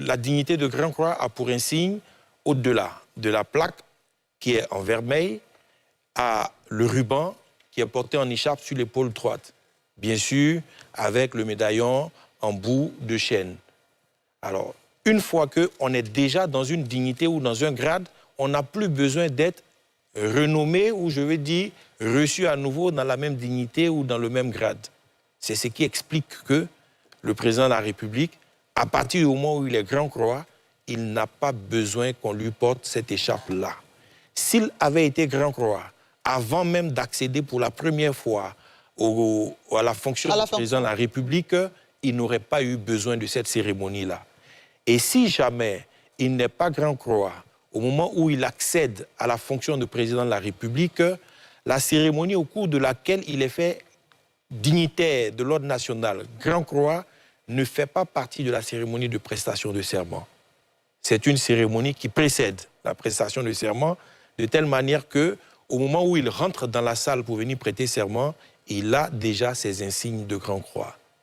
La dignité de Grand Croix a pour insigne, au-delà de la plaque qui est en vermeil, à le ruban qui est porté en écharpe sur l'épaule droite. Bien sûr, avec le médaillon en bout de chaîne. Alors, une fois qu'on est déjà dans une dignité ou dans un grade, on n'a plus besoin d'être renommé ou, je veux dire, reçu à nouveau dans la même dignité ou dans le même grade. C'est ce qui explique que le président de la République, à partir du moment où il est Grand Croix, il n'a pas besoin qu'on lui porte cette écharpe-là. S'il avait été Grand Croix, avant même d'accéder pour la première fois à la fonction de président de la République, il n'aurait pas eu besoin de cette cérémonie-là. Et si jamais il n'est pas Grand Croix, au moment où il accède à la fonction de président de la République, la cérémonie au cours de laquelle il est fait dignitaire de l'ordre national, Grand Croix, ne fait pas partie de la cérémonie de prestation de serment. C'est une cérémonie qui précède la prestation de serment, de telle manière qu'au moment où il rentre dans la salle pour venir prêter serment, il a déjà ses insignes de Grand Croix.